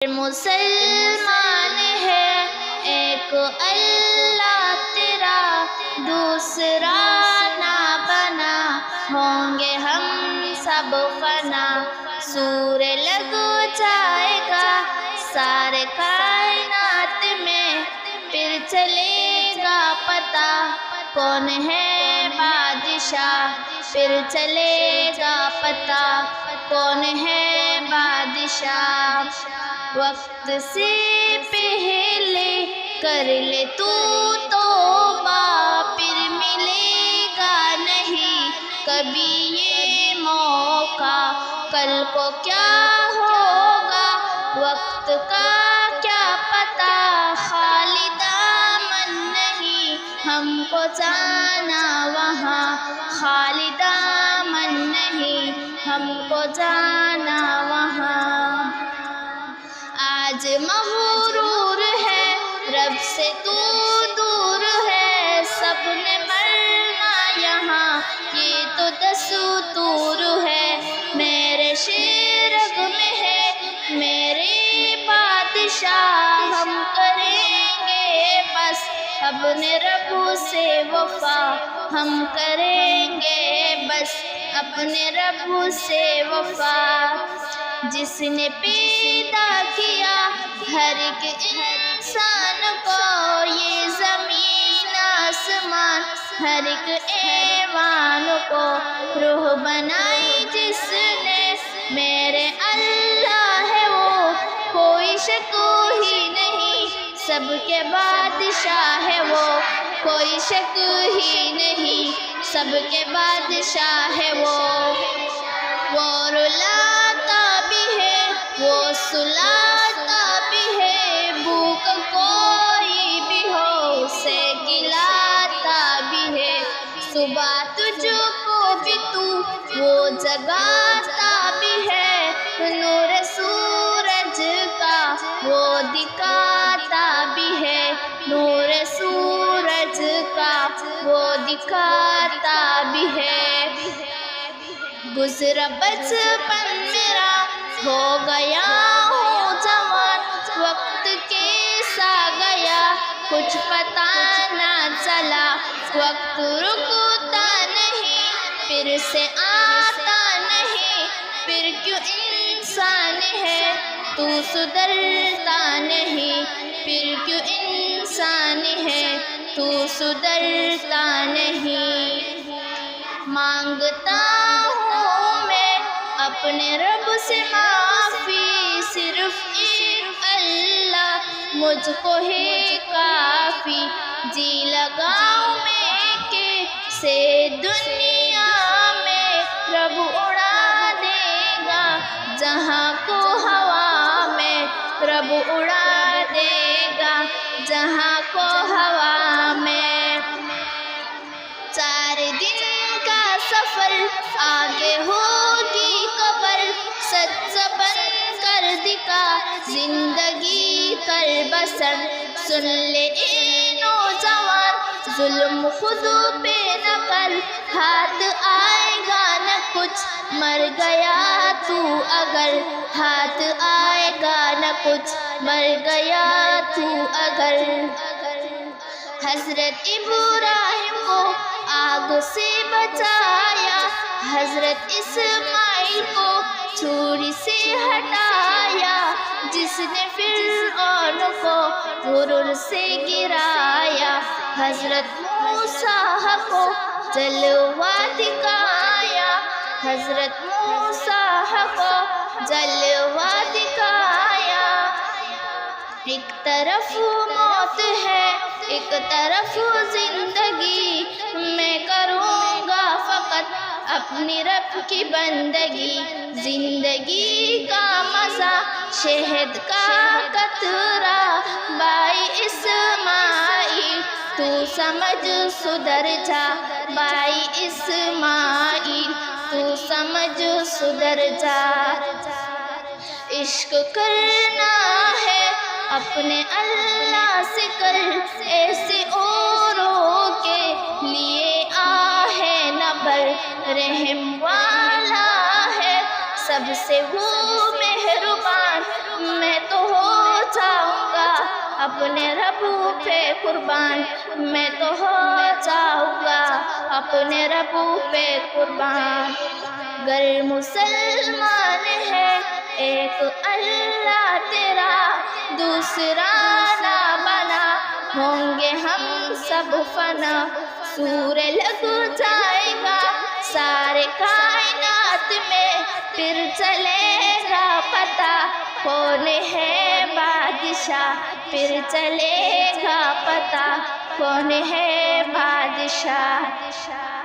مسلمان ہے ایک اللہ تیرا، دوسرا نہ بنا، ہوں گے ہم سب فنا۔ سور لگ جائے گا سارے کائنات میں، پھر چلے گا پتہ کون ہے بادشاہ، پھر چلے گا پتہ کون ہے بادشاہ۔ وقت سے پہلے کر لے تو توبہ، پھر ملے گا نہیں کبھی یہ موقع۔ کل کو کیا ہوگا وقت کا کیا پتہ، خالی دامن نہیں ہم کو جانا وہاں، خالی دامن نہیں ہم کو جانا وہاں۔ آج مغرور ہے رب سے تو دور ہے، سب نے مرنا یہاں یہ تو دستور ہے۔ میرے شرگ میں ہے میرے بادشاہ، ہم کریں گے بس اپنے رب سے وفا، ہم کریں گے بس اپنے رب سے وفا۔ جس نے پیدا کیا ہر ایک انسان کو، یہ زمین آسمان ہر ایک ایوان کو، روح بنائی جس نے میرے اللہ ہے وہ، کوئی شک ہی نہیں سب کے بادشاہ ہے وہ، کوئی شک ہی نہیں سب کے بادشاہ ہے وہ رلاتا بھی ہے وہ سلاتا بھی ہے، بھوک کوئی بھی ہو اسے کھلاتا بھی ہے۔ صبح تجھ کو بھی تو وہ جگاتا بھی ہے، نور سورج کا وہ دکھاتا بھی ہے، نور سورج کا وہ دکھاتا بھی ہے۔ گزرا بچپن میرا ہو گیا ہوں جوان، وقت کیسا گیا کچھ پتہ نہ چلا، وقت رکتا نہیں پھر سے آتا نہیں، پھر کیوں انسان ہے تو سدھرتا نہیں، پھر کیوں انسان ہے تو سدھرتا نہیں۔ مانگتا ہوں میں اپنے رب سے معافی، صرف ایک اللہ مجھ کو ہے کافی۔ جی لگاؤں میں کیسے دنیا میں، رب اڑا دے گا جہاں کو ہوا میں، رب اڑا دے گا جہاں کو ہوا میں۔ 4 دن کا سفر آگے ہوگی قبر، سچ بن کر دکھا زندگی کر بسر۔ سن لے اے نوجوان ظلم خود پہ نہ کر، ہاتھ آئے گا نہ کچھ مر گیا تو اگر، ہاتھ آئے گا نہ کچھ مر گیا تو اگر۔ حضرت ابراہیم کو آگ سے بچایا، حضرت اسماعیل کو چھری سے ہٹایا، جس نے فرعون کو غرور سے گرایا، حضرت موسیٰ کو جلوہ دکھایا، حضرت موسیٰ کو جلوہ دکھایا۔ ایک طرف موت ہے ایک طرف زندگی، میں کروں گا فقط اپنی رب کی بندگی۔ زندگی کا مزہ شہد کا قطرہ، بھائی اسماعیل تو سمجھ سدھر جا، بھائی اسماعیل تو سمجھ سدھر جا۔ عشق کرنا ہے اپنے اللہ سے کر، ایسے اوروں کے لیے آہ نہ بھر، رحم والا ہے سب سے وہ مہربان، میں تو اپنے رب پہ قربان، میں تو ہو جاؤں گا اپنے رب پہ قربان۔ گر مسلمان ہے ایک اللہ تیرا، دوسرا نہ بنا، ہوں گے ہم سب فنا۔ سور لگ جائے گا سارے کائنات میں، پھر چلے گا پتہ کون ہے بادشاہ، پھر چلے گا پتہ کون ہے بادشاہ۔